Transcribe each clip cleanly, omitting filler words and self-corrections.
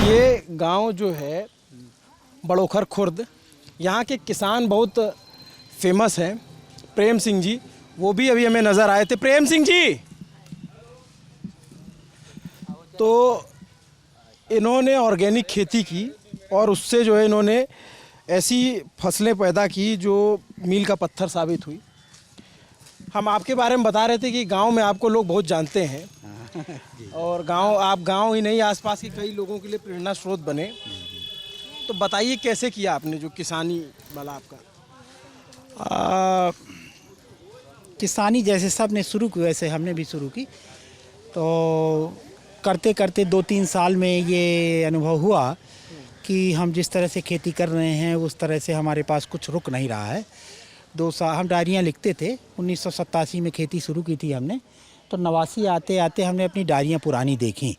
ये गांव जो है बड़ोखर खुर्द, यहाँ के किसान बहुत फेमस हैं। प्रेम सिंह जी, वो भी अभी हमें नज़र आए थे। प्रेम सिंह जी, तो इन्होंने ऑर्गेनिक खेती की और उससे जो है इन्होंने ऐसी फसलें पैदा की जो मील का पत्थर साबित हुई। हम आपके बारे में बता रहे थे कि गांव में आपको लोग बहुत जानते हैं और गांव ही नहीं, आसपास के कई लोगों के लिए प्रेरणा स्रोत बने। तो बताइए कैसे किया आपने जो किसानी वाला आपका? किसानी जैसे सब ने शुरू की वैसे हमने भी शुरू की। तो करते करते 2-3 साल में ये अनुभव हुआ कि हम जिस तरह से खेती कर रहे हैं उस तरह से हमारे पास कुछ रुक नहीं रहा है। 2 साल हम डायरियाँ लिखते थे। 1987 में खेती शुरू की थी हमने, तो 89 आते आते हमने अपनी डायरियाँ पुरानी देखी।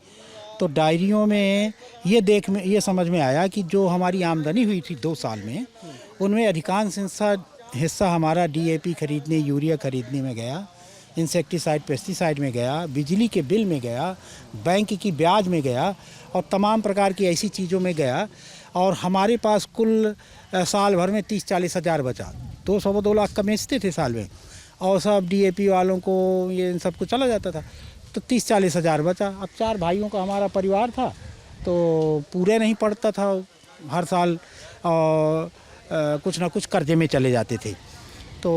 तो डायरियों में ये समझ में आया कि जो हमारी आमदनी हुई थी 2 साल में, उनमें अधिकांश हिस्सा हमारा DAP खरीदने, यूरिया खरीदने में गया, इंसेक्टिसाइड पेस्टिसाइड में गया, बिजली के बिल में गया, बैंक की ब्याज में गया और तमाम प्रकार की ऐसी चीज़ों में गया। और हमारे पास कुल साल भर में 30-40 हज़ार बचा। 2 लाख का बेचते थे साल में और सब DAP वालों को ये इन सबको चला जाता था, तो 30-40 हज़ार बचा। अब 4 भाइयों का हमारा परिवार था, तो पूरे नहीं पड़ता था। हर साल कुछ ना कुछ कर्जे में चले जाते थे, तो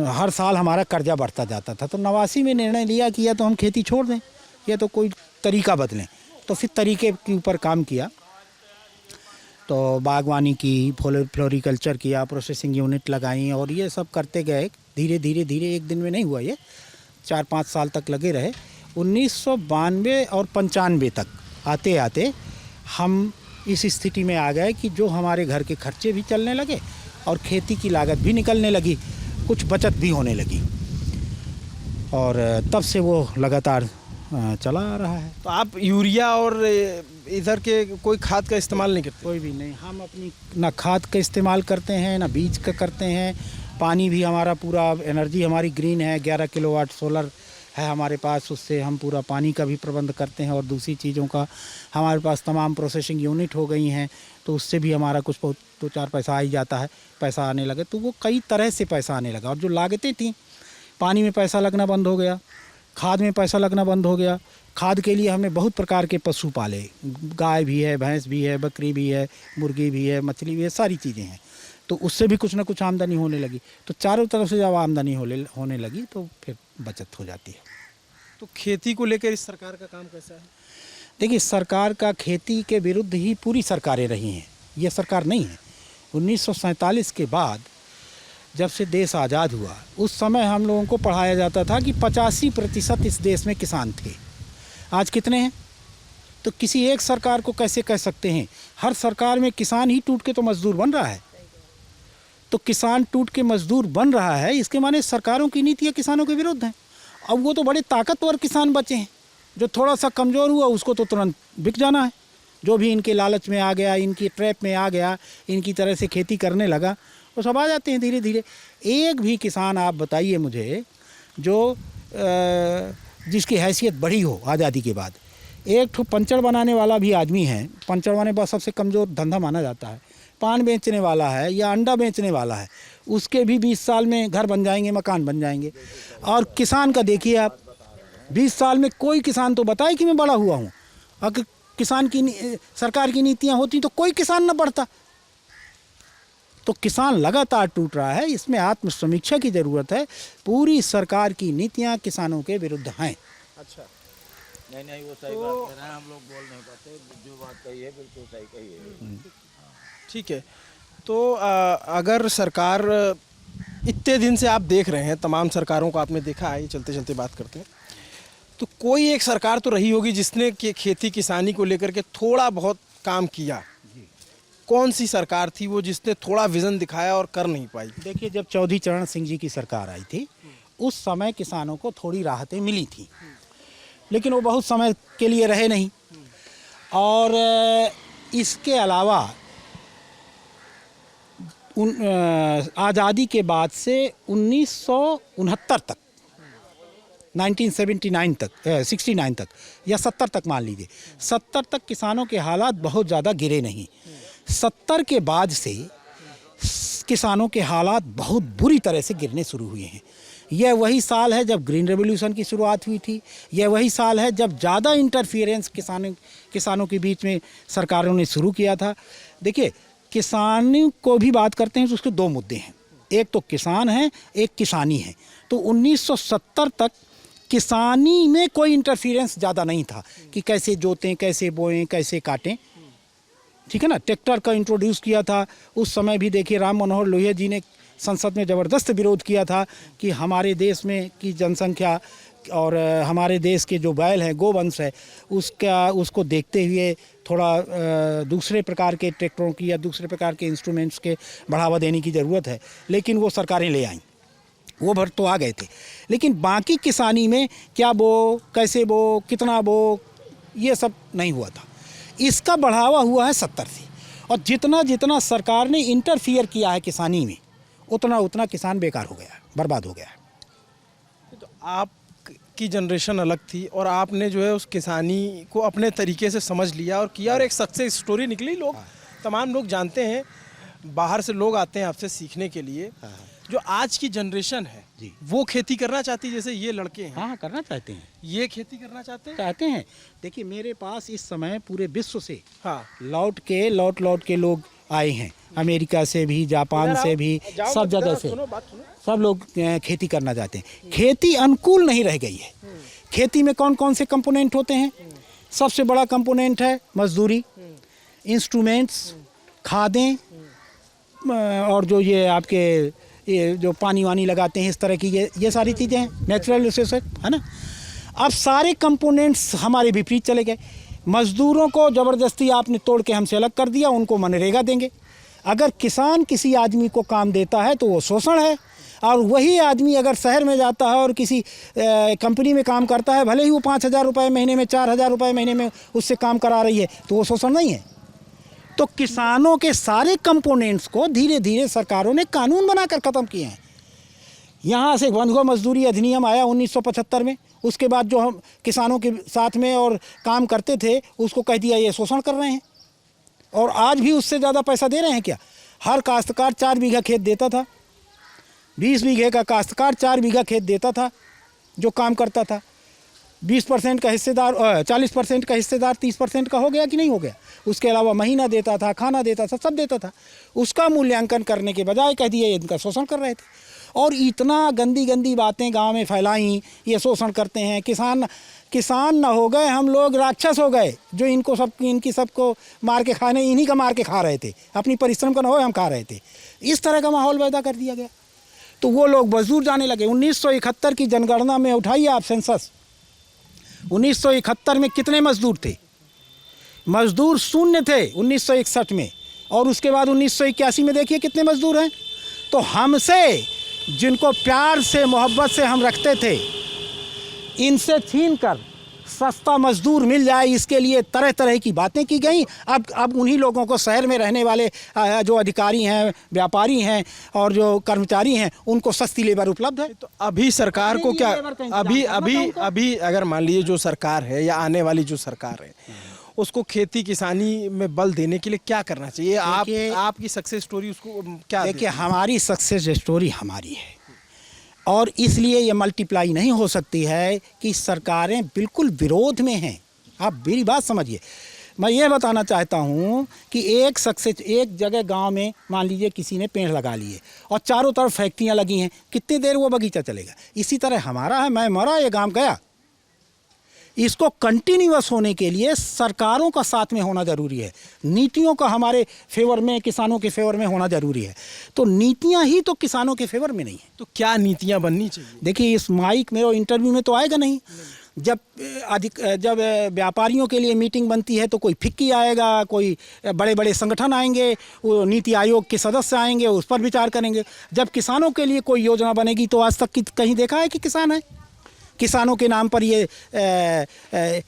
हर साल हमारा कर्जा बढ़ता जाता था। तो 89 में निर्णय लिया कि या तो हम खेती छोड़ दें या तो कोई तरीका बदलें। तो फिर तरीके के ऊपर काम किया। तो बागवानी की, फ्लोरिकल्चर किया, प्रोसेसिंग यूनिट लगाई और ये सब करते गए। धीरे धीरे एक दिन में नहीं हुआ, ये 4-5 साल तक लगे रहे। 1992 और 95 तक आते आते हम इस स्थिति में आ गए कि जो हमारे घर के खर्चे भी चलने लगे और खेती की लागत भी निकलने लगी, कुछ बचत भी होने लगी और तब से वो लगातार चला आ रहा है। तो आप यूरिया और इधर के कोई खाद का इस्तेमाल नहीं करते? कोई भी नहीं। हम अपनी ना खाद का इस्तेमाल करते हैं ना बीज का करते हैं। पानी भी हमारा पूरा, एनर्जी हमारी ग्रीन है। 11 किलोवाट सोलर है हमारे पास, उससे हम पूरा पानी का भी प्रबंध करते हैं और दूसरी चीज़ों का हमारे पास तमाम प्रोसेसिंग यूनिट हो गई हैं, तो उससे भी हमारा कुछ बहुत 2-4 पैसा आ ही जाता है। पैसा आने लगे तो वो कई तरह से पैसा आने लगा। और जो लागतें थी, पानी में पैसा लगना बंद हो गया, खाद में पैसा लगना बंद हो गया। खाद के लिए हमने बहुत प्रकार के पशु पाले, गाय भी है, भैंस भी है, बकरी भी है, मुर्गी भी है, मछली भी है, सारी चीज़ें हैं। तो उससे भी कुछ ना कुछ आमदनी होने लगी। तो चारों तरफ से जब आमदनी होने लगी तो फिर बचत हो जाती है। तो खेती को लेकर इस सरकार का काम कैसा है? देखिए, सरकार का खेती के विरुद्ध ही पूरी सरकारें रही हैं, ये सरकार नहीं है। 1947 के बाद जब से देश आज़ाद हुआ, उस समय हम लोगों को पढ़ाया जाता था कि 85% इस देश में किसान थे। आज कितने हैं? तो किसी एक सरकार को कैसे कह सकते हैं? हर सरकार में किसान ही टूट के तो मजदूर बन रहा है। तो किसान टूट के मजदूर बन रहा है, इसके माने सरकारों की नीतियाँ किसानों के विरुद्ध हैं। अब वो तो बड़े ताकतवर किसान बचे हैं, जो थोड़ा सा कमज़ोर हुआ उसको तो तुरंत बिक जाना है। जो भी इनके लालच में आ गया, इनकी ट्रैप में आ गया, इनकी तरह से खेती करने लगा, वो सब आ जाते हैं धीरे धीरे। एक भी किसान आप बताइए मुझे जो जिसकी हैसियत बढ़ी हो आज़ादी के बाद। एक ठो पंचर बनाने वाला भी आदमी है, पंचर बनाने पर सबसे कमज़ोर धंधा माना जाता है। पान बेचने वाला है या अंडा बेचने वाला है, उसके भी 20 साल में घर बन जाएंगे, मकान बन जाएंगे। और किसान का देखिए आप, 20 साल में कोई किसान तो बताए कि मैं बड़ा हुआ हूँ। अगर किसान की सरकार की नीतियाँ होती तो कोई किसान न बढ़ता। तो किसान लगातार टूट रहा है, इसमें आत्मसमीक्षा की ज़रूरत है। पूरी सरकार की नीतियाँ किसानों के विरुद्ध हैं। अच्छा, नहीं वो सही बात कह रहे हैं, हम लोग बोल नहीं पाते। जो बात कही है बिल्कुल सही कही है। ठीक है। तो अगर सरकार, इतने दिन से आप देख रहे हैं, तमाम सरकारों को आपने देखा है, ये चलते चलते बात करते हैं, तो कोई एक सरकार तो रही होगी जिसने खेती किसानी को लेकर के थोड़ा बहुत काम किया। कौन सी सरकार थी वो जिसने थोड़ा विजन दिखाया और कर नहीं पाई? देखिए, जब चौधरी चरण सिंह जी की सरकार आई थी, उस समय किसानों को थोड़ी राहतें मिली थी, लेकिन वो बहुत समय के लिए रहे नहीं। और इसके अलावा आज़ादी के बाद से 1969 तक 1979 तक 69 तक या 70 तक मान लीजिए, 70 तक किसानों के हालात बहुत ज़्यादा गिरे नहीं। 70 के बाद से किसानों के हालात बहुत बुरी तरह से गिरने शुरू हुए हैं। यह वही साल है जब ग्रीन रेवोल्यूशन की शुरुआत हुई थी। यह वही साल है जब ज़्यादा इंटरफियरेंस किसानों के बीच में सरकारों ने शुरू किया था। देखिए, किसानों को भी बात करते हैं तो उसके दो मुद्दे हैं, एक तो किसान है, एक किसानी है। तो 1970 तक किसानी में कोई इंटरफियरेंस ज़्यादा नहीं था कि कैसे जोतें, कैसे बोएं, कैसे काटें, ठीक है ना। ट्रैक्टर का इंट्रोड्यूस किया था उस समय भी। देखिए, राम मनोहर लोहिया जी ने संसद में ज़बरदस्त विरोध किया था कि हमारे देश में की जनसंख्या और हमारे देश के जो बैल हैं, गोवंश है, उसको देखते हुए थोड़ा दूसरे प्रकार के ट्रैक्टरों की या दूसरे प्रकार के इंस्ट्रूमेंट्स के बढ़ावा देने की ज़रूरत है। लेकिन वो सरकारें ले आईं, वो भर तो आ गए थे। लेकिन बाकी किसानी में क्या बो, कैसे बो, कितना बो, ये सब नहीं हुआ था। इसका बढ़ावा हुआ है 70 से। और जितना जितना सरकार ने इंटरफियर किया है किसानी में, उतना उतना किसान बेकार हो गया है, बर्बाद हो गया है। तो आपकी जनरेशन अलग थी और आपने जो है उस किसानी को अपने तरीके से समझ लिया और किया, और एक सक्सेस स्टोरी निकली। लोग, तमाम लोग जानते हैं, बाहर से लोग आते हैं आपसे सीखने के लिए। जो आज की जनरेशन है जी, वो खेती करना चाहती है, जैसे ये लड़के हैं, हाँ, करना चाहते हैं, ये खेती करना चाहते हैं। देखिए, मेरे पास इस समय पूरे विश्व से हाँ, लौट के लोग आए हैं, अमेरिका से भी, जापान से भी, सब जगह से। सब लोग खेती करना चाहते हैं। खेती अनुकूल नहीं रह गई है। खेती में कौन कौन से कंपोनेंट होते हैं? सबसे बड़ा कंपोनेंट है मजदूरी, इंस्ट्रूमेंट्स, खादें, और जो ये आपके ये जो पानी वानी लगाते हैं, इस तरह की ये सारी चीज़ें हैं, नेचुरल रिसोर्स है ना। अब सारे कंपोनेंट्स हमारे विपरीत चले गए। मजदूरों को ज़बरदस्ती आपने तोड़ के हमसे अलग कर दिया, उनको मनरेगा देंगे। अगर किसान किसी आदमी को काम देता है तो वो शोषण है, और वही आदमी अगर शहर में जाता है और किसी कंपनी में काम करता है, भले ही वो 5,000 रुपये महीने में, 4,000 रुपये महीने में उससे काम करा रही है, तो वो शोषण नहीं है। तो किसानों के सारे कंपोनेंट्स को धीरे धीरे सरकारों ने कानून बनाकर ख़त्म किए हैं। यहाँ से बंधुआ मजदूरी अधिनियम आया 1975 में। उसके बाद जो हम किसानों के साथ में और काम करते थे उसको कह दिया ये शोषण कर रहे हैं, और आज भी उससे ज़्यादा पैसा दे रहे हैं क्या? हर काश्तकार 4 बीघा खेत देता था, 20 बीघे का काश्तकार 4 बीघा खेत देता था जो काम करता था। 20% का हिस्सेदार, 40% का हिस्सेदार 30% का हो गया कि नहीं हो गया? उसके अलावा महीना देता था, खाना देता था, सब देता था। उसका मूल्यांकन करने के बजाय कह दिया ये इनका शोषण कर रहे थे। और इतना गंदी गंदी बातें गांव में फैलाई, ये शोषण करते हैं, किसान ना हो गए हम लोग, राक्षस हो गए, जो इनकी सबको मार के खाने, इन्हीं का मार के खा रहे थे, अपनी परिश्रम का ना हो हम खा रहे थे। इस तरह का माहौल पैदा कर दिया गया, तो वो लोग मजदूर जाने लगे। 1971 की जनगणना में उठाइए आप सेंसस, 1971 में कितने मजदूर थे? मजदूर शून्य थे 1961 में, और उसके बाद 1981 में देखिए कितने मजदूर हैं। तो हमसे, जिनको प्यार से मोहब्बत से हम रखते थे, इनसे छीन कर सस्ता मजदूर मिल जाए, इसके लिए तरह तरह की बातें की गई। अब उन्हीं लोगों को, शहर में रहने वाले जो अधिकारी हैं, व्यापारी हैं और जो कर्मचारी हैं, उनको सस्ती लेबर उपलब्ध है। तो अभी सरकार को क्या, अभी अगर मान लीजिए जो सरकार है या आने वाली जो सरकार है, उसको खेती किसानी में बल देने के लिए क्या करना चाहिए? आपकी सक्सेस स्टोरी उसको क्या? देखिए, हमारी सक्सेस स्टोरी हमारी है, और इसलिए ये मल्टीप्लाई नहीं हो सकती है कि सरकारें बिल्कुल विरोध में हैं। आप मेरी बात समझिए। मैं ये बताना चाहता हूँ कि एक जगह गांव में मान लीजिए किसी ने पेड़ लगा लिए और चारों तरफ फैक्ट्रियाँ लगी हैं, कितनी देर वो बगीचा चलेगा? इसी तरह हमारा है, मैं मरा, ये गांव गया। इसको कंटिन्यूअस होने के लिए सरकारों का साथ में होना ज़रूरी है, नीतियों का हमारे फेवर में, किसानों के फेवर में होना ज़रूरी है। तो नीतियां ही तो किसानों के फेवर में नहीं है। तो क्या नीतियां बननी चाहिए? देखिए, इस माइक में और इंटरव्यू में तो आएगा नहीं। जब व्यापारियों के लिए मीटिंग बनती है तो कोई फिक्की आएगा, कोई बड़े बड़े संगठन आएंगे, वो नीति आयोग के सदस्य आएंगे, उस पर विचार करेंगे। जब किसानों के लिए कोई योजना बनेगी तो आज तक कहीं देखा है कि किसान है? किसानों के नाम पर ये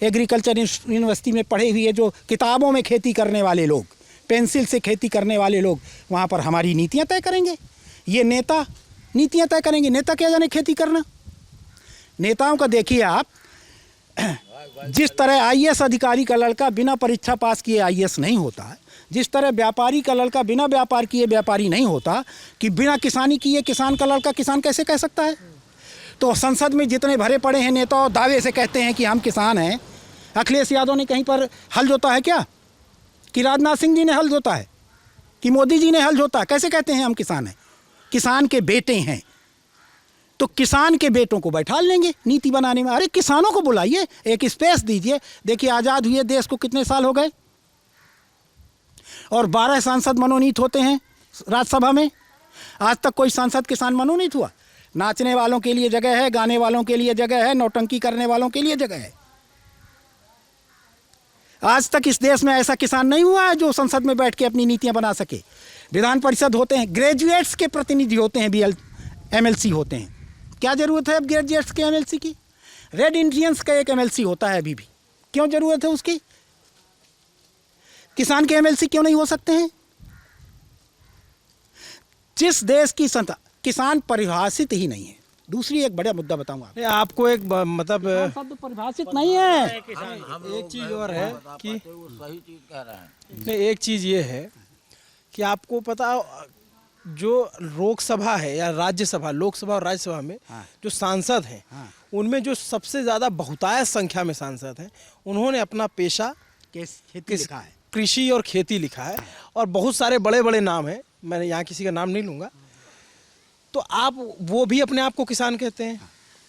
एग्रीकल्चर यूनिवर्सिटी में पढ़े हुए जो किताबों में खेती करने वाले लोग, पेंसिल से खेती करने वाले लोग, वहाँ पर हमारी नीतियाँ तय करेंगे। ये नेता नीतियाँ तय करेंगे। नेता क्या जाने खेती करना? नेताओं का देखिए आप, जिस तरह आईएएस अधिकारी का लड़का बिना परीक्षा पास किए आईएएस नहीं होता है, जिस तरह व्यापारी का लड़का बिना व्यापार किए व्यापारी नहीं होता, कि बिना किसानी किए किसान का लड़का किसान कैसे कह सकता है। तो संसद में जितने भरे पड़े हैं नेता और दावे से कहते हैं कि हम किसान हैं। अखिलेश यादव ने कहीं पर हल जोता है क्या? कि राजनाथ सिंह जी ने हल जोता है? कि मोदी जी ने हल जोता है? कैसे कहते हैं हम किसान हैं? किसान के बेटे हैं। तो किसान के बेटों को बैठा लेंगे नीति बनाने में। अरे किसानों को बुलाइए, एक स्पेस दीजिए। देखिए आज़ाद हुए देश को कितने साल हो गए और 12 सांसद मनोनीत होते हैं राज्यसभा में। आज तक कोई सांसद किसान मनोनीत हुआ? नाचने वालों के लिए जगह है, गाने वालों के लिए जगह है, नौटंकी करने वालों के लिए जगह है। आज तक इस देश में ऐसा किसान नहीं हुआ है जो संसद में बैठ के अपनी नीतियां बना सके। विधान परिषद होते हैं, ग्रेजुएट्स के प्रतिनिधि होते हैं, एमएलसी होते हैं। क्या जरूरत है अब ग्रेजुएट्स के एमएलसी की? रेड इंडियंस का एक एमएलसी होता है अभी भी, क्यों जरूरत है उसकी? किसान के एमएलसी क्यों नहीं हो सकते हैं? जिस देश की संता किसान परिभाषित ही नहीं है। दूसरी एक बड़ा मुद्दा बताऊंगा आपको एक मतलब शब्द परिभाषित नहीं है। एक चीज़ और है कि वो सही चीज कह रहे हैं। नहीं, एक चीज़ ये है कि आपको पता जो लोकसभा है या राज्यसभा, लोकसभा और राज्यसभा में जो सांसद हैं उनमें जो सबसे ज़्यादा बहुतायत संख्या में सांसद हैं उन्होंने अपना पेशा खेती लिखा है, कृषि और खेती लिखा है और बहुत सारे बड़े बड़े नाम हैं, मैं यहाँ किसी का नाम नहीं लूँगा। तो आप वो भी अपने आप को किसान कहते हैं।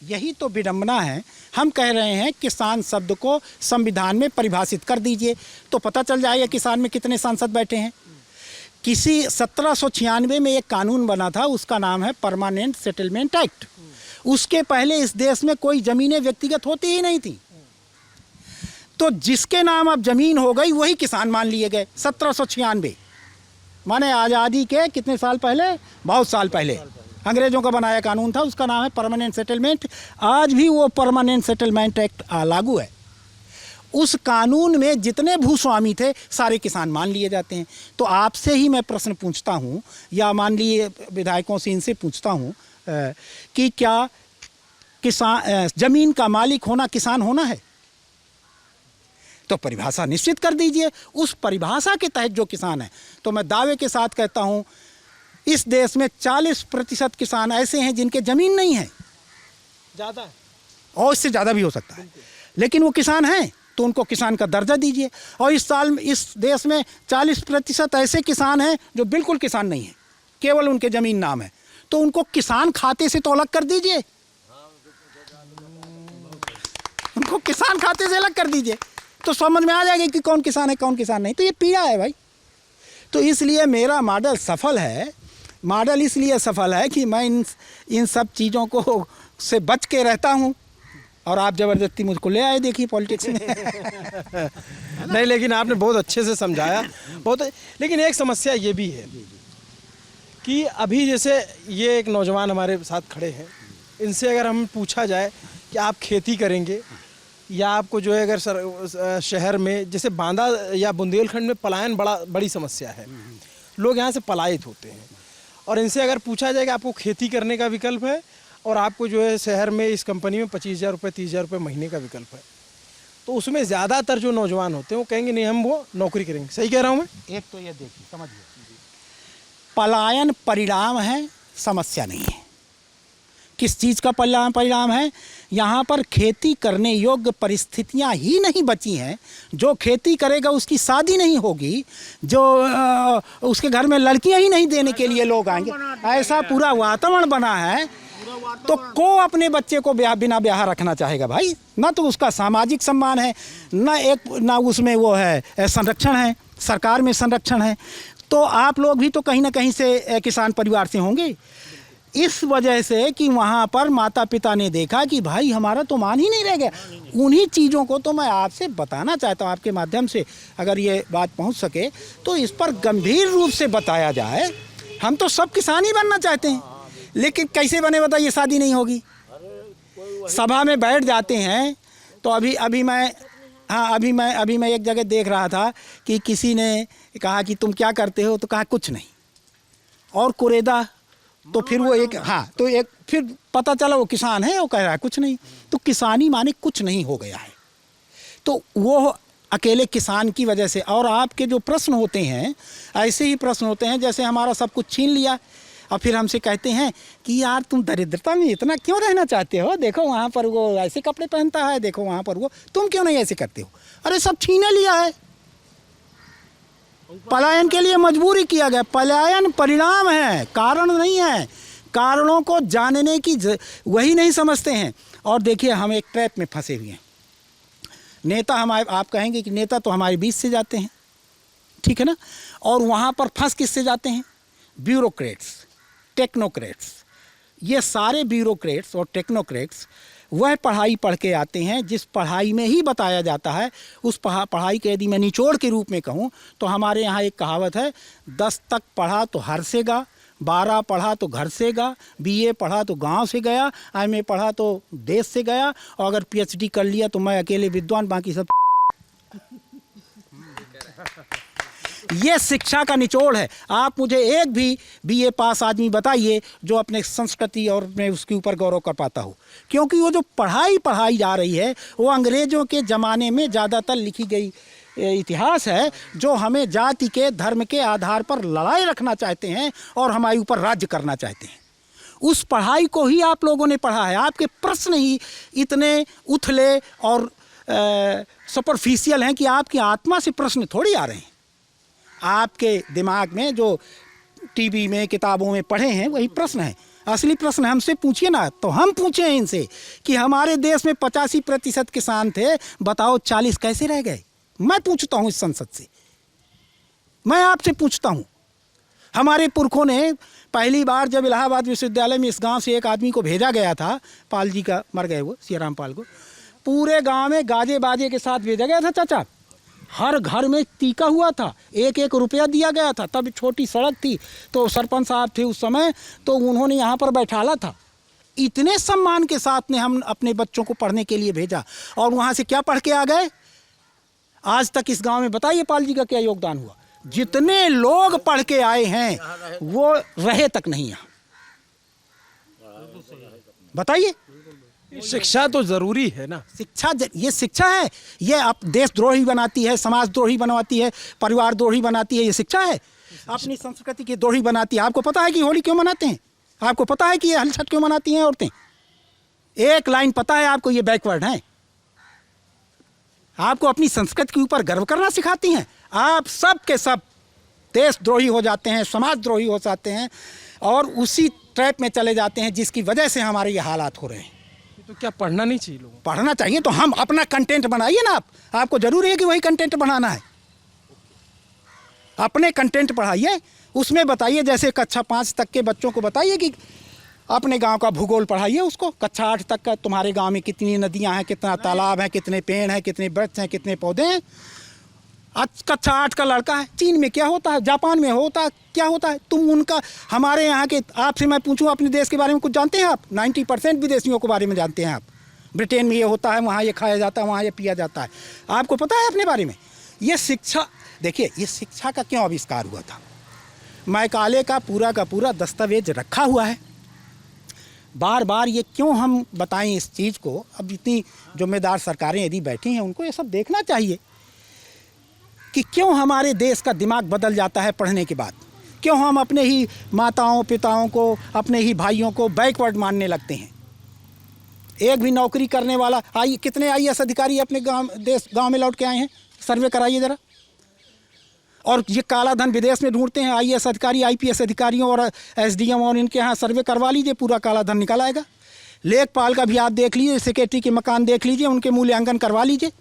यही तो विडंबना है। हम कह रहे हैं किसान शब्द को संविधान में परिभाषित कर दीजिए तो पता चल जाएगा किसान में कितने सांसद बैठे हैं। किसी 1796 में एक कानून बना था, उसका नाम है परमानेंट सेटलमेंट एक्ट। उसके पहले इस देश में कोई ज़मीनें व्यक्तिगत होती ही नहीं थी। तो जिसके नाम अब ज़मीन हो गई वही किसान मान लिए गए। 1796 माने आज़ादी के कितने साल पहले? बहुत साल पहले अंग्रेज़ों का बनाया कानून था, उसका नाम है परमानेंट सेटलमेंट। आज भी वो परमानेंट सेटलमेंट एक्ट लागू है। उस कानून में जितने भूस्वामी थे सारे किसान मान लिए जाते हैं। तो आपसे ही मैं प्रश्न पूछता हूँ या मान लिए विधायकों से इनसे पूछता हूँ कि क्या किसान ज़मीन का मालिक होना किसान होना है? तो परिभाषा निश्चित कर दीजिए। उस परिभाषा के तहत जो किसान है, तो मैं दावे के साथ कहता हूँ इस देश में 40% किसान ऐसे हैं जिनके ज़मीन नहीं है, ज़्यादा है और इससे ज़्यादा भी हो सकता है, लेकिन वो किसान हैं तो उनको किसान का दर्जा दीजिए। और इस साल इस देश में 40% ऐसे किसान हैं जो बिल्कुल किसान नहीं है, केवल उनके ज़मीन नाम है, तो उनको किसान खाते से तो अलग कर दीजिए। उनको किसान खाते से अलग कर दीजिए तो समझ में आ जाएगा कि कौन किसान है कौन किसान नहीं। तो ये पीड़ा है भाई। तो इसलिए मेरा मॉडल सफल है। मॉडल इसलिए सफल है कि मैं इन सब चीज़ों को से बच के रहता हूँ और आप ज़बरदस्ती मुझको ले आए देखिए पॉलिटिक्स में। नहीं, लेकिन आपने बहुत अच्छे से समझाया बहुत। लेकिन एक समस्या ये भी है कि अभी जैसे ये एक नौजवान हमारे साथ खड़े हैं, इनसे अगर हम पूछा जाए कि आप खेती करेंगे या आपको जो है अगर शहर में जैसे बांदा या बुंदेलखंड में पलायन बड़ी समस्या है, लोग यहाँ से पलायित होते हैं, और इनसे अगर पूछा जाए कि आपको खेती करने का विकल्प है और आपको जो है शहर में इस कंपनी में 25,000 रुपये 30,000 रुपये महीने का विकल्प है, तो उसमें ज़्यादातर जो नौजवान होते हैं वो कहेंगे नहीं हम वो नौकरी करेंगे। सही कह रहा हूँ मैं? एक तो ये देखिए समझिए, पलायन परिणाम है, समस्या नहीं है। किस चीज़ का परिणाम है? यहाँ पर खेती करने योग्य परिस्थितियाँ ही नहीं बची हैं। जो खेती करेगा उसकी शादी नहीं होगी, जो उसके घर में लड़कियाँ ही नहीं देने के लिए लोग आएंगे। ऐसा पूरा वातावरण बना है, तो को अपने बच्चे को बिना ब्याह रखना चाहेगा भाई? ना तो उसका सामाजिक सम्मान है, ना उसमें वो है संरक्षण है, सरकार में संरक्षण है। तो आप लोग भी तो कहीं ना कहीं से किसान परिवार से होंगे। इस वजह से कि वहाँ पर माता पिता ने देखा कि भाई हमारा तो मान ही नहीं रह गया। उन्हीं चीज़ों को तो मैं आपसे बताना चाहता हूँ, आपके माध्यम से अगर ये बात पहुँच सके तो इस पर गंभीर रूप से बताया जाए। हम तो सब किसान ही बनना चाहते हैं, लेकिन कैसे बने बताइए? शादी नहीं होगी। सभा में बैठ जाते हैं तो अभी मैं एक जगह देख रहा था कि किसी ने कहा कि तुम क्या करते हो, तो कहा कुछ नहीं, और कुरेदा तो फिर वो एक तो एक फिर पता चला वो किसान है, वो कह रहा है कुछ नहीं। तो किसानी माने कुछ नहीं हो गया है। तो वो अकेले किसान की वजह से। और आपके जो प्रश्न होते हैं ऐसे ही प्रश्न होते हैं जैसे हमारा सब कुछ छीन लिया और फिर हमसे कहते हैं कि यार तुम दरिद्रता में इतना क्यों रहना चाहते हो, देखो वहाँ पर वो ऐसे कपड़े पहनता है, देखो वहाँ पर वो, तुम क्यों नहीं ऐसे करते हो। अरे सब छीने लिया है, पलायन के लिए मजबूरी किया गया। पलायन परिणाम है, कारण नहीं है। कारणों को जानने की वही नहीं समझते हैं। और देखिए हम एक ट्रैप में फंसे हुए हैं। नेता हमारे, आप कहेंगे कि नेता तो हमारे बीच से जाते हैं, ठीक है ना, और वहाँ पर फंस किससे जाते हैं, ब्यूरोक्रेट्स, टेक्नोक्रेट्स। ये सारे ब्यूरोक्रेट्स और टेक्नोक्रेट्स वह पढ़ाई पढ़ के आते हैं जिस पढ़ाई में ही बताया जाता है। उस पढ़ाई के यदि मैं निचोड़ के रूप में कहूँ तो हमारे यहाँ एक कहावत है, 10 तक पढ़ा तो हरसेगा, 12 पढ़ा तो घर से गा, BA पढ़ा तो गांव से गया, MA पढ़ा तो देश से गया, और अगर PhD कर लिया तो मैं अकेले विद्वान, बाकी सब। ये शिक्षा का निचोड़ है। आप मुझे एक भी BA पास आदमी बताइए जो अपने संस्कृति और में उसके ऊपर गौरव कर पाता हो। क्योंकि वो जो पढ़ाई जा रही है वो अंग्रेज़ों के ज़माने में ज़्यादातर लिखी गई इतिहास है, जो हमें जाति के धर्म के आधार पर लड़ाई रखना चाहते हैं और हमारे ऊपर राज्य करना चाहते हैं। उस पढ़ाई को ही आप लोगों ने पढ़ा है। आपके प्रश्न ही इतने उथले और सुपरफिशियल हैं कि आपकी आत्मा से प्रश्न थोड़ी आ रहे हैं। आपके दिमाग में जो टीवी में किताबों में पढ़े हैं वही प्रश्न है। असली प्रश्न हमसे पूछिए ना, तो हम पूछे हैं इनसे कि हमारे देश में 85% किसान थे, बताओ 40 कैसे रह गए। मैं पूछता हूँ इस संसद से, मैं आपसे पूछता हूँ। हमारे पुरखों ने पहली बार जब इलाहाबाद विश्वविद्यालय में इस गांव से एक आदमी को भेजा गया था, पाल जी का मर गए वो, सियाराम पाल को, पूरे गांव में गाजे बाजे के साथ भेजा गया था चाचा। हर घर में टीका हुआ था, 1-1 रुपया दिया गया था। तब छोटी सड़क थी, तो सरपंच साहब थे उस समय, तो उन्होंने यहाँ पर बैठाला था। इतने सम्मान के साथ ने हम अपने बच्चों को पढ़ने के लिए भेजा, और वहाँ से क्या पढ़ के आ गए। आज तक इस गांव में बताइए पाल जी का क्या योगदान हुआ। जितने लोग पढ़ के आए हैं वो रहे तक नहीं यहाँ, बताइए। शिक्षा तो ज़रूरी है ना। शिक्षा, ये शिक्षा है, ये आप देशद्रोही बनाती है, समाजद्रोही बनवाती है, परिवारद्रोही बनाती है। ये शिक्षा है, अपनी संस्कृति की द्रोही बनाती है। आपको पता है कि होली क्यों मनाते हैं? आपको पता है कि ये हलछट क्यों मनाती हैं औरतें? एक लाइन पता है आपको, ये बैकवर्ड हैं। आपको अपनी संस्कृति के ऊपर गर्व करना सिखाती हैं। आप सब के सब देशद्रोही हो जाते हैं, समाजद्रोही हो जाते हैं, और उसी ट्रैप में चले जाते हैं जिसकी वजह से हमारे ये हालात हो रहे हैं। तो क्या पढ़ना नहीं चाहिए लोगों को? पढ़ना चाहिए, तो हम अपना कंटेंट बनाइए ना। आपको जरूरी है कि वही कंटेंट बनाना है। अपने कंटेंट पढ़ाइए, उसमें बताइए, जैसे कक्षा 5 तक के बच्चों को बताइए कि अपने गांव का भूगोल पढ़ाइए उसको। कक्षा 8 तक का तुम्हारे गांव में कितनी नदियां हैं, कितना तालाब है, कितने पेड़ हैं, कितने वृक्ष हैं, कितने पौधे हैं। आज कक्षा 8 का लड़का है, चीन में क्या होता है, जापान में होता है, क्या होता है, तुम उनका, हमारे यहाँ के, आपसे मैं पूछूं अपने देश के बारे में कुछ जानते हैं आप? 90% विदेशियों के बारे में जानते हैं आप। ब्रिटेन में ये होता है, वहाँ ये खाया जाता है, वहाँ ये पिया जाता है। आपको पता है अपने बारे में? ये शिक्षा, देखिए ये शिक्षा का क्यों आविष्कार हुआ था। मैकाले का पूरा दस्तावेज रखा हुआ है। बार बार ये क्यों हम बताएं इस चीज़ को? अब इतनी जिम्मेदार सरकारें यदि बैठी हैं, उनको ये सब देखना चाहिए कि क्यों हमारे देश का दिमाग बदल जाता है पढ़ने के बाद। क्यों हम अपने ही माताओं पिताओं को, अपने ही भाइयों को बैकवर्ड मानने लगते हैं। एक भी नौकरी करने वाला, कितने IAS अधिकारी अपने गांव में लौट के आए हैं? सर्वे कराइए ज़रा। और ये काला धन विदेश में ढूंढते हैं IAS अधिकारी, IPS अधिकारियों और SDM, और इनके यहाँ सर्वे करवा लीजिए, पूरा काला धन निकल आएगा। लेखपाल का भी आप देख लीजिए, सेक्रेटरी के मकान देख लीजिए, उनके मूल्यांकन करवा लीजिए,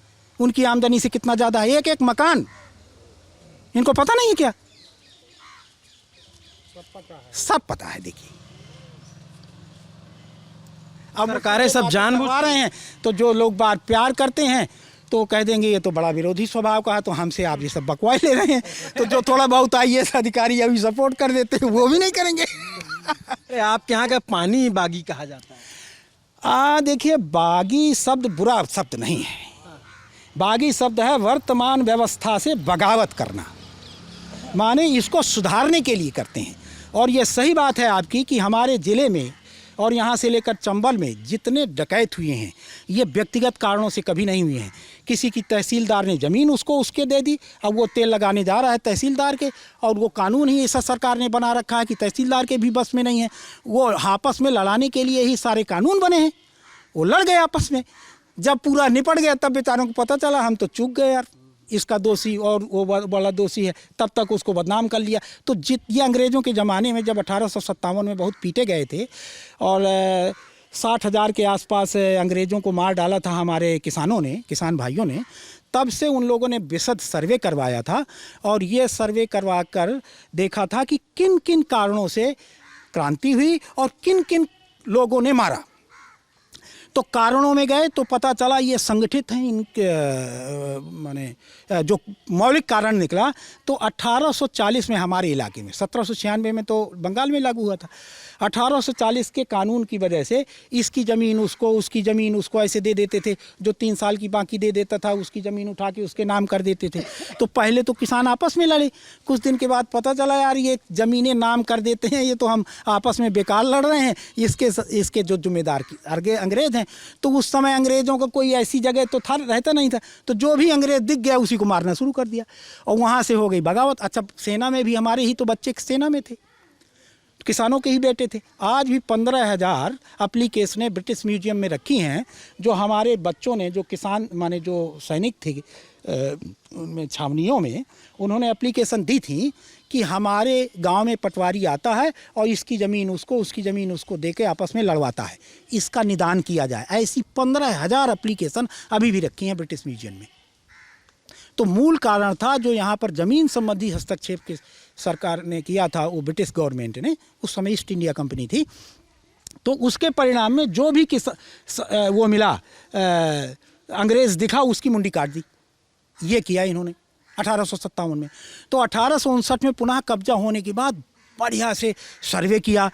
उनकी आमदनी से कितना ज़्यादा है। एक मकान, इनको पता नहीं है क्या? सब पता है। देखिए अब सरकारें सब जानबूझ रहे हैं, तो जो लोग बात प्यार करते हैं तो कह देंगे ये तो बड़ा विरोधी स्वभाव का है, तो हमसे आप ये सब बकवाई ले रहे हैं। तो जो थोड़ा बहुत IAS अधिकारी अभी सपोर्ट कर देते हैं वो भी नहीं करेंगे। अरे आपके यहाँ का पानी बागी कहा जाता है। देखिए, बागी शब्द बुरा शब्द नहीं है। बागी शब्द है वर्तमान व्यवस्था से बगावत करना, माने इसको सुधारने के लिए करते हैं। और ये सही बात है आपकी कि हमारे ज़िले में और यहाँ से लेकर चंबल में जितने डकैत हुए हैं ये व्यक्तिगत कारणों से कभी नहीं हुए हैं। किसी की तहसीलदार ने ज़मीन उसको उसके दे दी, अब वो तेल लगाने जा रहा है तहसीलदार के, और वो कानून ही ऐसा सरकार ने बना रखा है कि तहसीलदार के भी बस में नहीं है। वो आपस में लड़ाने के लिए ही सारे कानून बने हैं, वो लड़ गए आपस में। जब पूरा निपट गया तब बेचारों को पता चला हम तो चूक गए यार, इसका दोषी और वो बड़ा दोषी है, तब तक उसको बदनाम कर लिया। तो ये अंग्रेज़ों के ज़माने में जब 1857 में बहुत पीटे गए थे और 60,000 के आसपास अंग्रेज़ों को मार डाला था हमारे किसानों ने, किसान भाइयों ने, तब से उन लोगों ने विशद सर्वे करवाया था और ये सर्वे करवा कर देखा था कि किन किन कारणों से क्रांति हुई और किन किन लोगों ने मारा। तो कारणों में गए तो पता चला ये संगठित हैं, इनके माने जो मौलिक कारण निकला तो 1840 में हमारे इलाके में, 1796 में तो बंगाल में लागू हुआ था, 1840 के कानून की वजह से इसकी ज़मीन उसको, उसकी ज़मीन उसको ऐसे दे देते थे। जो 3 साल की बाकी दे देता था उसकी ज़मीन उठा के उसके नाम कर देते थे। तो पहले तो किसान आपस में लड़े, कुछ दिन के बाद पता चला यार ये ज़मीनें नाम कर देते हैं, ये तो हम आपस में बेकार लड़ रहे हैं, इसके जो जिम्मेदार अंग्रेज़ हैं। तो उस समय अंग्रेज़ों का कोई ऐसी जगह तो था रहता नहीं था, तो जो भी अंग्रेज़ दिख गया उसी को मारना शुरू कर दिया और वहाँ से हो गई बगावत। अच्छा, सेना में भी हमारे ही तो बच्चे सेना में थे, किसानों के ही बेटे थे। आज भी 15,000 एप्लीकेशनें ब्रिटिश म्यूजियम में रखी हैं जो हमारे बच्चों ने, जो किसान माने जो सैनिक थे उनमें छावनियों में, उन्होंने एप्लीकेशन दी थी कि हमारे गांव में पटवारी आता है और इसकी ज़मीन उसको, उसकी ज़मीन उसको दे के आपस में लड़वाता है, इसका निदान किया जाए। ऐसी 15,000 एप्लीकेशन अभी भी रखी हैं ब्रिटिश म्यूजियम में। तो मूल कारण था जो यहाँ पर ज़मीन संबंधी हस्तक्षेप के सरकार ने किया था, वो ब्रिटिश गवर्नमेंट ने, उस समय ईस्ट इंडिया कंपनी थी। तो उसके परिणाम में जो भी वो मिला अंग्रेज़ दिखा उसकी मुंडी काट दी। ये किया इन्होंने 1857 में। तो 1859 में पुनः कब्जा होने के बाद बढ़िया से सर्वे किया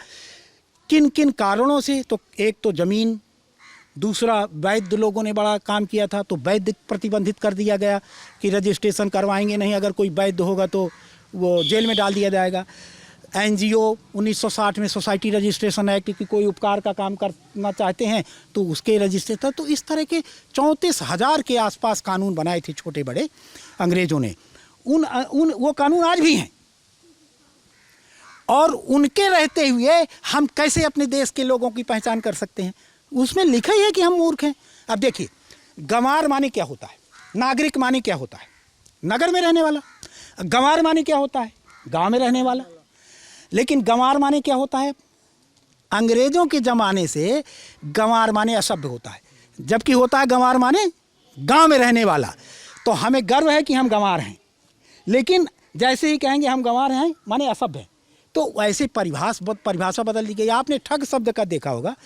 किन किन कारणों से। तो एक तो ज़मीन, दूसरा वैध लोगों ने बड़ा काम किया था, तो वैध प्रतिबंधित कर दिया गया कि रजिस्ट्रेशन करवाएंगे नहीं, अगर कोई वैध होगा तो वो जेल में डाल दिया जाएगा। NGO 1960 में सोसाइटी रजिस्ट्रेशन एक्ट की कोई उपकार का काम करना चाहते हैं तो उसके रजिस्ट्रेशन। तो इस तरह के 34,000 के आसपास कानून बनाए थे छोटे बड़े अंग्रेज़ों ने। वो कानून आज भी हैं और उनके रहते हुए हम कैसे अपने देश के लोगों की पहचान कर सकते हैं? उसमें लिखा ही है कि हम मूर्ख हैं। अब देखिए, गंवार माने क्या होता है, नागरिक माने क्या होता है, नगर में रहने वाला। गंवार माने क्या होता है, गांव में रहने वाला। लेकिन गंवार माने क्या होता है, अंग्रेज़ों के ज़माने से गंवार माने असभ्य होता है, जबकि होता है गंवार माने गांव में रहने वाला। तो हमें गर्व है कि हम गंवार हैं, लेकिन जैसे ही कहेंगे हम गंवार हैं माने असभ्य हैं। तो ऐसे परिभाषा बदल दी गई। आपने ठग शब्द का देखा होगा।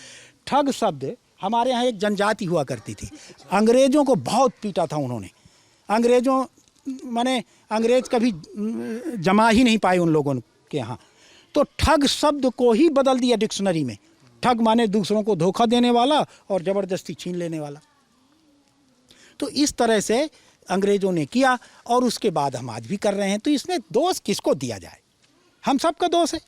ठग शब्द हमारे यहाँ एक जनजाति हुआ करती थी, अंग्रेज़ों को बहुत पीटा था उन्होंने। अंग्रेज़ों माने अंग्रेज़ कभी जमा ही नहीं पाए उन लोगों के यहाँ। तो ठग शब्द को ही बदल दिया डिक्शनरी में। ठग माने दूसरों को धोखा देने वाला और ज़बरदस्ती छीन लेने वाला। तो इस तरह से अंग्रेज़ों ने किया और उसके बाद हम आज भी कर रहे हैं। तो इसमें दोष किसको दिया जाए? हम सबका दोष है।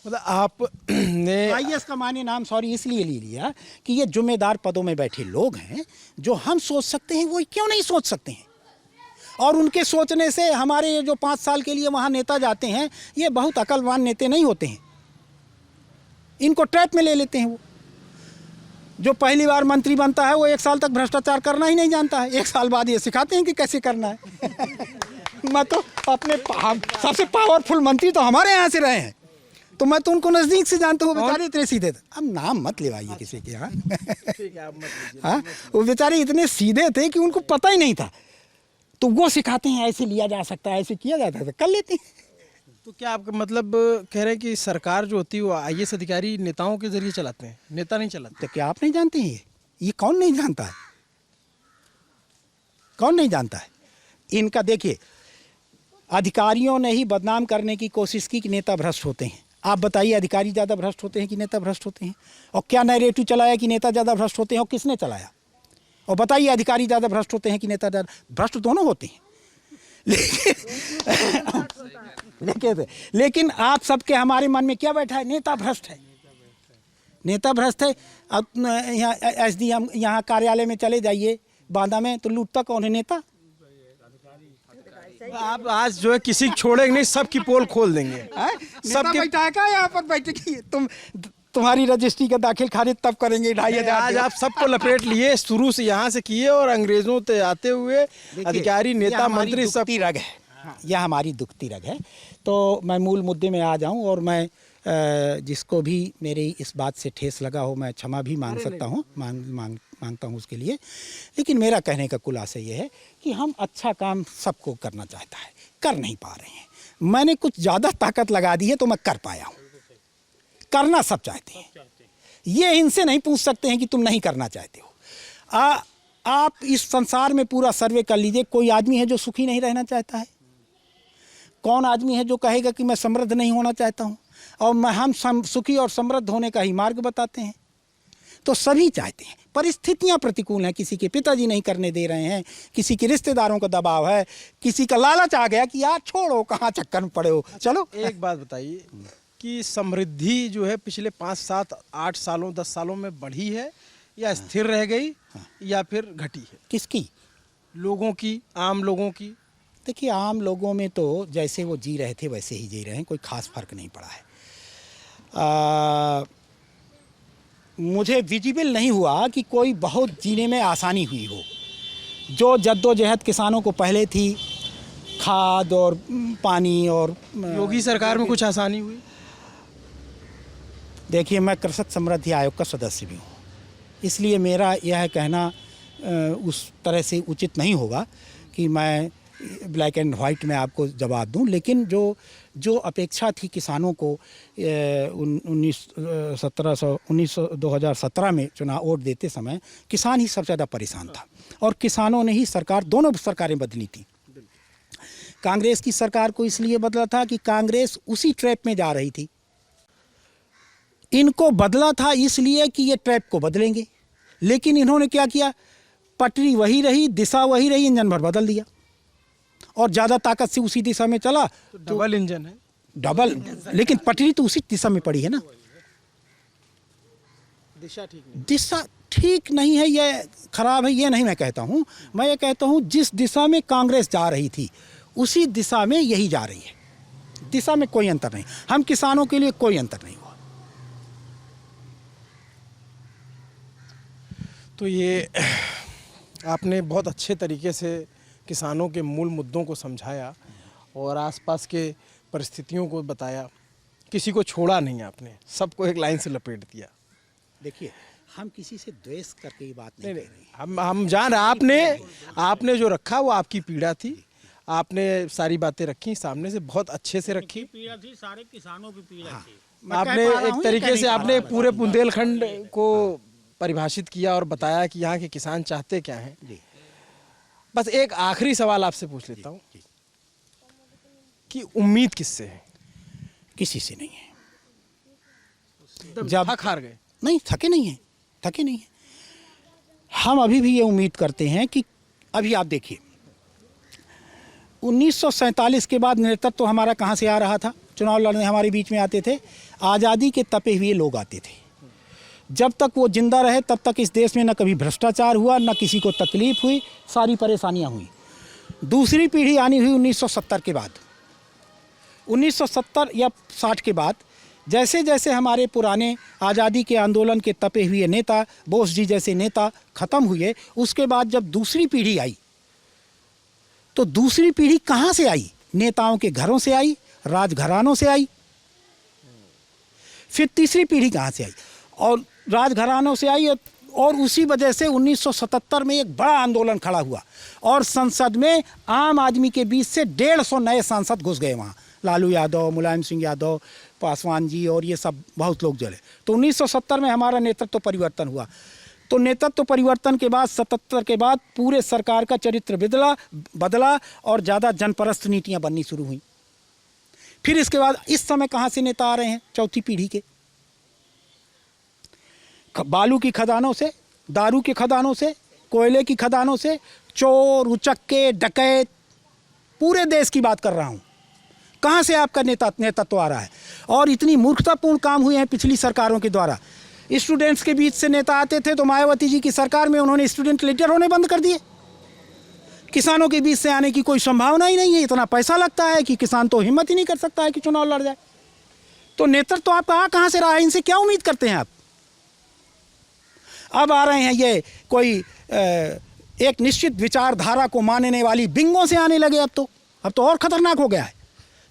मतलब आपने IAS का माने नाम इसलिए ले लिया कि ये जिम्मेदार पदों में बैठे लोग हैं, जो हम सोच सकते हैं वो क्यों नहीं सोच सकते हैं। और उनके सोचने से हमारे ये जो 5 साल के लिए वहाँ नेता जाते हैं, ये बहुत अकलवान नेता नहीं होते हैं, इनको ट्रैप में ले लेते हैं। वो जो पहली बार मंत्री बनता है वो 1 साल तक भ्रष्टाचार करना ही नहीं जानता है, 1 साल बाद ये सिखाते हैं कि कैसे करना है। मैं तो अपने सबसे पावरफुल मंत्री तो हमारे यहाँ से रहे हैं, तो मैं तो उनको नज़दीक से जानता हूँ। बेचारे इतने सीधे थे, अब नाम मत लेवाइए किसी के यहाँ। हाँ, वो बेचारे इतने सीधे थे कि उनको पता ही नहीं था, तो वो सिखाते हैं ऐसे लिया जा सकता है, ऐसे किया जाता है, कर लेते हैं। तो क्या आपका मतलब कह रहे हैं कि सरकार जो होती है वो IAS अधिकारी नेताओं के जरिए चलाते हैं, नेता नहीं चलाते? तो क्या आप नहीं जानते हैं? ये कौन नहीं जानता है? कौन नहीं जानता है? इनका देखिए, अधिकारियों ने ही बदनाम करने की कोशिश की कि नेता भ्रष्ट होते हैं। आप बताइए, अधिकारी ज़्यादा भ्रष्ट होते हैं कि नेता भ्रष्ट होते हैं? और क्या नैरेटिव चलाया कि नेता ज़्यादा भ्रष्ट होते हैं, और किसने चलाया? और बताइए, अधिकारी ज़्यादा भ्रष्ट होते हैं कि नेता ज़्यादा भ्रष्ट? दोनों होते हैं। लेकिन आप सबके हमारे मन में क्या बैठा है? नेता भ्रष्ट है, नेता भ्रष्ट है। अब यहाँ SDM यहाँ कार्यालय में चले जाइए बांदा में, तो लूटता कौन है? नेता। आप आज जो है किसी को छोड़ेंगे नहीं, सबकी पोल खोल देंगे। सबके बैठा है क्या यहाँ पर बैठेगी? तुम्हारी रजिस्ट्री का दाखिल खारिज तब करेंगे 2500। आज आप सबको लपेट लिए, शुरू से यहाँ से किए और अंग्रेजों से आते हुए अधिकारी, नेता, मंत्री सब रग है। यह हमारी दुखती रग है। तो मैं मूल मुद्दे में आ जाऊं, और मैं जिसको भी मेरी इस बात से ठेस लगा हो, मैं क्षमा भी मांग सकता हूं, मांगता हूं उसके लिए। लेकिन मेरा कहने का खुलासा ये है कि हम अच्छा काम सबको करना चाहता है, कर नहीं पा रहे हैं। मैंने कुछ ज़्यादा ताकत लगा दी है तो मैं कर पाया हूँ। करना सब चाहते हैं, ये इनसे नहीं पूछ सकते हैं कि तुम नहीं करना चाहते हो। आप इस संसार में पूरा सर्वे कर लीजिए, कोई आदमी है जो सुखी नहीं रहना चाहता है? कौन आदमी है जो कहेगा कि मैं समृद्ध नहीं होना चाहता हूँ? और हम सुखी और समृद्ध होने का ही मार्ग बताते हैं। तो सभी चाहते हैं, परिस्थितियां प्रतिकूल हैं। किसी के पिताजी नहीं करने दे रहे हैं, किसी के रिश्तेदारों का दबाव है, किसी का लालच आ गया कि यार छोड़ो, कहाँ चक्कर में पड़े हो, चलो। एक बात बताइए कि समृद्धि जो है पिछले 5, 7, 8 सालों 10 सालों में बढ़ी है या स्थिर रह गई या फिर घटी है? किसकी? लोगों की, आम लोगों की। देखिए, आम लोगों में तो जैसे वो जी रहे थे वैसे ही जी रहे हैं, कोई खास फर्क नहीं पड़ा है। मुझे विजिबल नहीं हुआ कि कोई बहुत जीने में आसानी हुई हो। जो जद्दोजहद किसानों को पहले थी, खाद और पानी और योगी सरकार में कुछ आसानी हुई? देखिए, मैं कृषक समृद्धि आयोग का सदस्य भी हूँ, इसलिए मेरा यह कहना उस तरह से उचित नहीं होगा कि मैं ब्लैक एंड वाइट में आपको जवाब दूं। लेकिन जो अपेक्षा थी किसानों को 2017 में चुनाव वोट देते समय, किसान ही सबसे ज़्यादा परेशान था। और किसानों ने ही सरकार, दोनों सरकारें बदली थी। कांग्रेस की सरकार को इसलिए बदला था कि कांग्रेस उसी ट्रैप में जा रही थी। इनको बदला था इसलिए कि ये ट्रैप को बदलेंगे। लेकिन इन्होंने क्या किया? पटरी वही रही, दिशा वही रही, इंजन भर बदल दिया और ज़्यादा ताकत से उसी दिशा में चला। तो डबल इंजन है, डबल, लेकिन पटरी तो उसी दिशा में पड़ी है ना। दिशा ठीक नहीं, दिशा ठीक नहीं है, ये खराब है, ये नहीं मैं कहता हूँ। मैं ये कहता हूँ जिस दिशा में कांग्रेस जा रही थी उसी दिशा में यही जा रही है। दिशा में कोई अंतर नहीं, हम किसानों के लिए कोई अंतर नहीं हुआ। तो ये आपने बहुत अच्छे तरीके से किसानों के मूल मुद्दों को समझाया और आसपास के परिस्थितियों को बताया। किसी को छोड़ा नहीं आपने, सबको एक लाइन से लपेट दिया। देखिए, हम किसी से द्वेष करके ये बात नहीं कर रहे। हम जान रहे, आपने जो रखा वो आपकी पीड़ा थी। आपने सारी बातें रखी सामने से, बहुत अच्छे से रखी। पीड़ा थी, सारे किसानों की पीड़ा थी। आपने एक तरीके से आपने पूरे बुंदेलखंड को परिभाषित किया और बताया कि यहाँ के किसान चाहते क्या हैं। बस एक आखिरी सवाल आपसे पूछ लेता हूँ कि उम्मीद किससे है? किसी से नहीं है। जब थक हार गए? नहीं, थके नहीं हैं, थके नहीं हैं। हम अभी भी ये उम्मीद करते हैं कि अभी आप देखिए, 1947 के बाद नेतृत्व तो हमारा कहाँ से आ रहा था? चुनाव लड़ने हमारे बीच में आते थे, आज़ादी के तपे हुए लोग आते थे। जब तक वो जिंदा रहे तब तक इस देश में न कभी भ्रष्टाचार हुआ, न किसी को तकलीफ हुई, सारी परेशानियां हुई। दूसरी पीढ़ी आनी हुई 1970 के बाद। 1970 या 60 के बाद जैसे जैसे हमारे पुराने आज़ादी के आंदोलन के तपे हुए नेता, बोस जी जैसे नेता ख़त्म हुए, उसके बाद जब दूसरी पीढ़ी आई, तो दूसरी पीढ़ी कहाँ से आई? नेताओं के घरों से आई, राजघरानों से आई। फिर तीसरी पीढ़ी कहाँ से आई? और राजघरानों से आई। और उसी वजह से 1977 में एक बड़ा आंदोलन खड़ा हुआ और संसद में आम आदमी के बीच से 150 नए सांसद घुस गए वहाँ। लालू यादव, मुलायम सिंह यादव, पासवान जी और ये सब बहुत लोग जले। तो 1970 में हमारा नेतृत्व परिवर्तन हुआ। तो नेतृत्व परिवर्तन के बाद 77 के बाद पूरे सरकार का चरित्र बदला और ज़्यादा जनपरस्त नीतियाँ बननी शुरू हुई। फिर इसके बाद इस समय कहाँ से नेता आ रहे हैं? चौथी पीढ़ी के। बालू की खदानों से, दारू के खदानों से, कोयले की खदानों से, चोर, उचक्के, डकैत, पूरे देश की बात कर रहा हूँ। कहाँ से आपका नेतृत्व आ रहा है? और इतनी मूर्खतापूर्ण काम हुए हैं पिछली सरकारों के द्वारा। स्टूडेंट्स के बीच से नेता आते थे तो मायावती जी की सरकार में उन्होंने स्टूडेंट लीडर होने बंद कर दिए। किसानों के बीच से आने की कोई संभावना ही नहीं है। इतना पैसा लगता है कि किसान तो हिम्मत ही नहीं कर सकता है कि चुनाव लड़ जाए। तो नेतृत्व तो आपका आ कहाँ से रहा है? इनसे क्या उम्मीद करते हैं आप? अब आ रहे हैं ये कोई एक निश्चित विचारधारा को मानने वाली बिंगों से आने लगे। अब तो और खतरनाक हो गया है।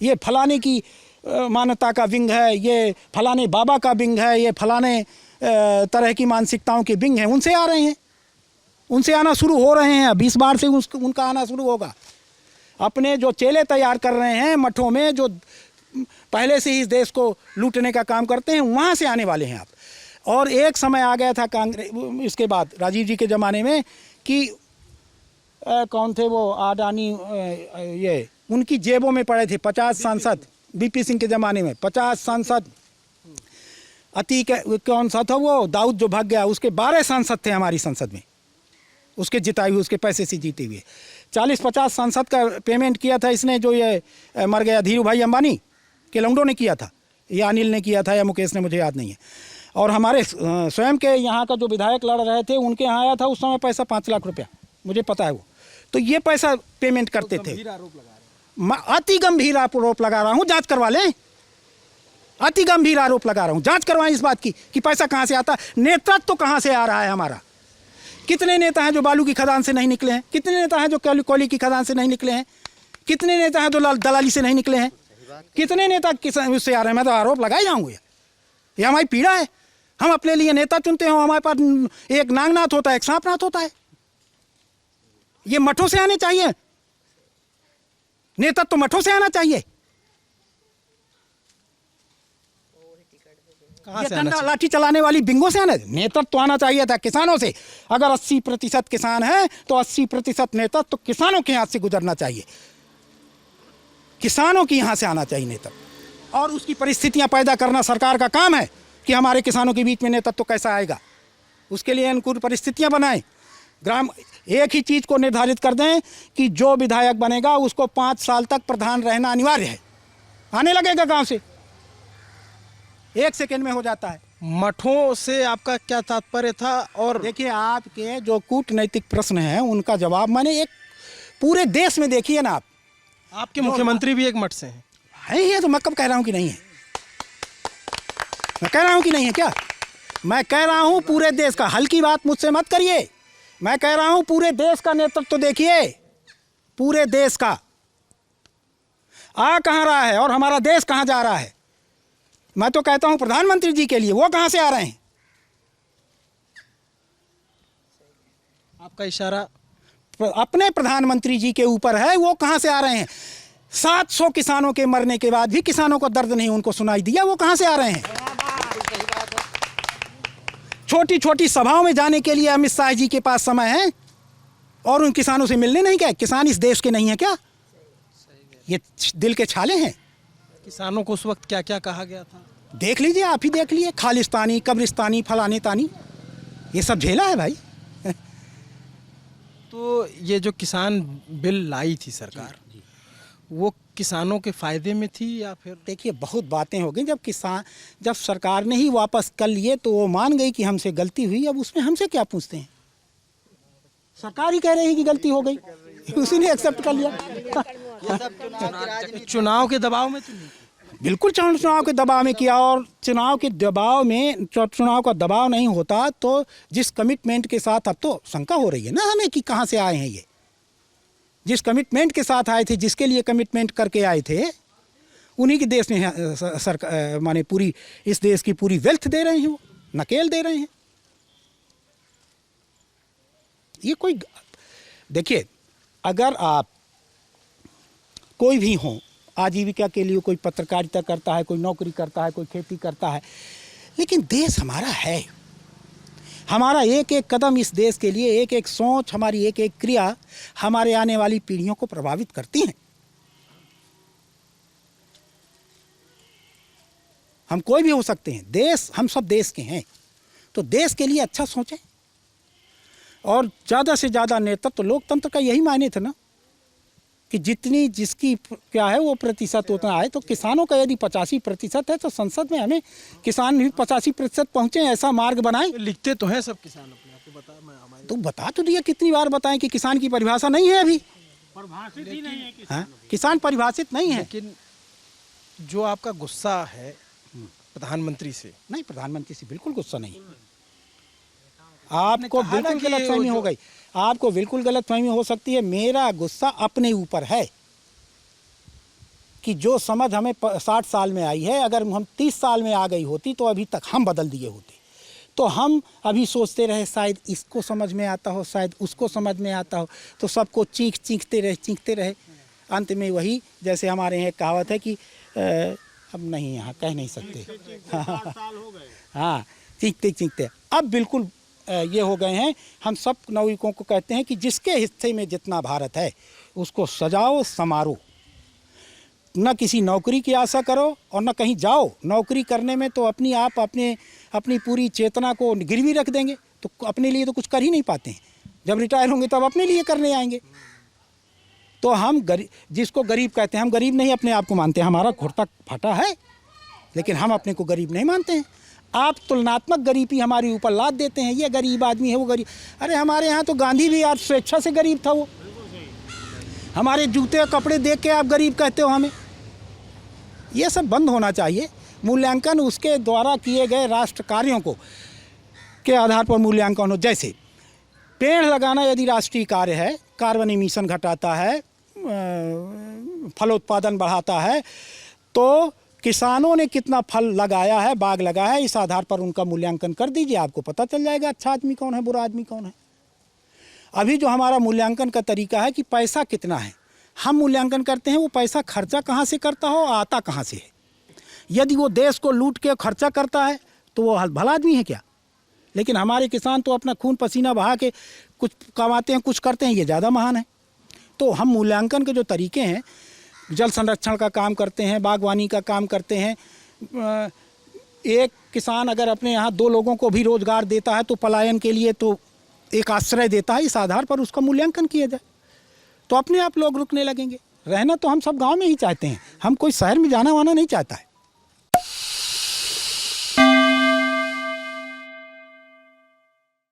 ये फलाने की मान्यता का विंग है, ये फलाने बाबा का विंग है, ये फलाने तरह की मानसिकताओं के विंग हैं, उनसे आ रहे हैं, उनसे आना शुरू हो रहे हैं। अब इस बार से उनका आना शुरू होगा। अपने जो चेले तैयार कर रहे हैं मठों में, जो पहले से ही इस देश को लूटने का काम करते हैं, वहाँ से आने वाले हैं आप। और एक समय आ गया था कांग्रेस, इसके बाद राजीव जी के ज़माने में, कि कौन थे वो अडानी, ये उनकी जेबों में पड़े थे 50 सांसद। बीपी सिंह के ज़माने में 50 सांसद। अतीक कौन सा था वो, दाऊद जो भाग गया, उसके 12 सांसद थे हमारी संसद में, उसके जिताए हुए, उसके पैसे से जीते हुए। 40-50 सांसद का पेमेंट किया था इसने, जो ये मर गया धीरू भाई अंबानी के लौंडों ने किया था, या अनिल ने किया था, या मुकेश ने, मुझे याद नहीं है। और हमारे स्वयं के यहाँ का जो विधायक लड़ रहे थे, उनके यहाँ आया था उस समय पैसा 5 लाख रुपया, मुझे पता है वो। तो ये पैसा पेमेंट करते थे। अति गंभीर आरोप लगा रहा हूँ, जांच करवा लें। अति गंभीर आरोप लगा रहा हूँ, जांच करवाएं इस बात की कि पैसा कहाँ से आता है, नेतृत्व तो कहाँ से आ रहा है हमारा। कितने नेता हैं जो बालू की खदान से नहीं निकले हैं? कितने नेता हैं जो कोयले की खदान से नहीं निकले हैं? कितने नेता हैं जो दलाली से नहीं निकले हैं? कितने नेता उससे आ रहे हैं? मैं तो आरोप लगाई जाऊँगा। ये हमारी पीड़ा है। हम अपने लिए नेता चुनते हो, हमारे पास एक नागनाथ होता है, एक सांपनाथ होता है। ये मठों से आने चाहिए, नेतृत्व तो मठों से आना चाहिए। ये डंडा लाठी चलाने वाली बिंगों से आना, नेतृत्व तो आना चाहिए था किसानों से। अगर 80% किसान हैं तो 80% नेतृत्व तो किसानों के हाथ से गुजरना चाहिए, किसानों के यहाँ से आना चाहिए नेतृत्व। और उसकी परिस्थितियाँ पैदा करना सरकार का काम है कि हमारे किसानों के बीच में नेतृत्व तो कैसा आएगा, उसके लिए अनुकूल परिस्थितियाँ बनाएं। एक ही चीज़ को निर्धारित कर दें कि जो विधायक बनेगा उसको 5 साल तक प्रधान रहना अनिवार्य है। आने लगेगा गांव से, 1 सेकेंड में हो जाता है। मठों से आपका क्या तात्पर्य था? और देखिए, आपके जो कूटनैतिक प्रश्न हैं उनका जवाब मैंने एक पूरे देश में देखिए ना। आपके मुख्यमंत्री भी एक मठ से हैं। है ये तो मैं कब कह रहा हूँ कि नहीं है? मैं कह रहा हूँ कि नहीं है क्या? मैं कह रहा हूँ पूरे देश का। हल्की बात मुझसे मत करिए। मैं कह रहा हूँ पूरे देश का नेतृत्व तो देखिए, पूरे देश का आ कहाँ रहा है और हमारा देश कहाँ जा रहा है। मैं तो कहता हूँ प्रधानमंत्री जी के लिए, वो कहाँ से आ रहे हैं? आपका इशारा अपने प्रधानमंत्री जी के ऊपर है, वो कहाँ से आ रहे हैं? 700 किसानों के मरने के बाद भी किसानों को दर्द नहीं उनको सुनाई दिया, वो कहाँ से आ रहे हैं? छोटी छोटी सभाओं में जाने के लिए अमित शाह जी के पास समय है और उन किसानों से मिलने नहीं गए। किसान इस देश के नहीं है क्या? ये दिल के छाले हैं। किसानों को उस वक्त क्या क्या कहा गया था देख लीजिए, आप ही देख लीजिए। खालिस्तानी, कब्रिस्तानी, फलाने तानी, ये सब झेला है भाई। तो ये जो किसान बिल लाई थी सरकार, वो किसानों के फायदे में थी या फिर? देखिए, बहुत बातें हो गई। जब सरकार ने ही वापस कर लिए तो वो मान गई कि हमसे गलती हुई। अब उसमें हमसे क्या पूछते हैं? सरकार ही कह रही है कि गलती हो गई, उसी ने एक्सेप्ट कर लिया। चुनाव के दबाव में तो नहीं? बिल्कुल चुनाव के दबाव में किया। और चुनाव के दबाव में, चुनाव का दबाव नहीं होता तो जिस कमिटमेंट के साथ, अब तो शंका हो रही है ना हमें कि कहाँ से आए हैं ये। जिस कमिटमेंट के साथ आए थे, जिसके लिए कमिटमेंट करके आए थे, उन्हीं के देश में सरकार माने पूरी इस देश की पूरी वेल्थ दे रहे हैं, वो नकेल दे रहे हैं। ये कोई, देखिए, अगर आप कोई भी हो, आजीविका के लिए कोई पत्रकारिता करता है, कोई नौकरी करता है, कोई खेती करता है, लेकिन देश हमारा है। हमारा एक एक कदम इस देश के लिए, एक एक सोच, हमारी एक एक क्रिया हमारे आने वाली पीढ़ियों को प्रभावित करती हैं। हम कोई भी हो सकते हैं, देश, हम सब देश के हैं, तो देश के लिए अच्छा सोचें। और ज़्यादा से ज़्यादा नेतृत्व, तो लोकतंत्र का यही मायने थे ना कि जितनी जिसकी क्या है वो प्रतिशत उतना आए। तो किसानों का यदि 85% है तो संसद में हमें किसान भी 85% पहुँचे, ऐसा मार्ग बनाएं। लिखते तो हैं सब किसान अपने, आपको बता मैं हमारे तो बता तो दिया, कितनी बार बताएं कि किसान की परिभाषा नहीं है अभी। परिभाषित ही नहीं है हाँ, किसान परिभाषित नहीं है। लेकिन जो आपका गुस्सा है प्रधानमंत्री से, नहीं, प्रधानमंत्री से बिल्कुल गुस्सा नहीं। आपको कहा ना बिल्कुल कि गलतफहमी वो हो गई, आपको बिल्कुल गलतफहमी हो सकती है। मेरा गुस्सा अपने ऊपर है कि जो समझ हमें 60 साल में आई है, अगर हम 30 साल में आ गई होती तो अभी तक हम बदल दिए होते। तो हम अभी सोचते रहे शायद इसको समझ में आता हो, शायद उसको समझ में आता हो, तो सबको चीखते रहे। अंत में वही, जैसे हमारे यहाँ एक कहावत है कि अब नहीं, यहाँ कह नहीं सकते। साल हो गए। हाँ, चीखते अब बिल्कुल ये हो गए हैं। हम सब नागरिकों को कहते हैं कि जिसके हिस्से में जितना भारत है उसको सजाओ संवारो, न किसी नौकरी की आशा करो और न कहीं जाओ। नौकरी करने में तो अपनी पूरी चेतना को गिरवी रख देंगे तो अपने लिए तो कुछ कर ही नहीं पाते हैं। जब रिटायर होंगे तब अपने लिए करने आएंगे। तो हम जिसको गरीब कहते हैं, हम गरीब नहीं अपने आप को मानते हैं। हमारा घुटना फटा है लेकिन हम अपने को गरीब नहीं मानते हैं। आप तुलनात्मक गरीबी हमारे ऊपर लाद देते हैं, ये गरीब आदमी है, वो गरीब। अरे हमारे यहाँ तो गांधी भी आज स्वेच्छा से गरीब था। वो हमारे जूते कपड़े देख के आप गरीब कहते हो हमें। ये सब बंद होना चाहिए। मूल्यांकन उसके द्वारा किए गए राष्ट्र कार्यों को के आधार पर मूल्यांकन हो। जैसे पेड़ लगाना यदि राष्ट्रीय कार्य है, कार्बन एमिशन घटाता है, फलोत्पादन बढ़ाता है, तो किसानों ने कितना फल लगाया है, बाग लगाया है, इस आधार पर उनका मूल्यांकन कर दीजिए। आपको पता चल जाएगा अच्छा आदमी कौन है, बुरा आदमी कौन है। अभी जो हमारा मूल्यांकन का तरीका है कि पैसा कितना है, हम मूल्यांकन करते हैं वो पैसा खर्चा कहाँ से करता हो, आता कहाँ से है। यदि वो देश को लूट के खर्चा करता है तो वो भला आदमी है क्या? लेकिन हमारे किसान तो अपना खून पसीना बहा के कुछ कमाते हैं, कुछ करते हैं, ये ज़्यादा महान है। तो हम मूल्यांकन के जो तरीके हैं, जल संरक्षण का काम करते हैं, बागवानी का काम करते हैं। एक किसान अगर अपने यहाँ 2 लोगों को भी रोज़गार देता है तो पलायन के लिए तो एक आश्रय देता है। इस आधार पर उसका मूल्यांकन किया जाए तो अपने आप लोग रुकने लगेंगे। रहना तो हम सब गांव में ही चाहते हैं, हम कोई शहर में जाना वाना नहीं चाहता है।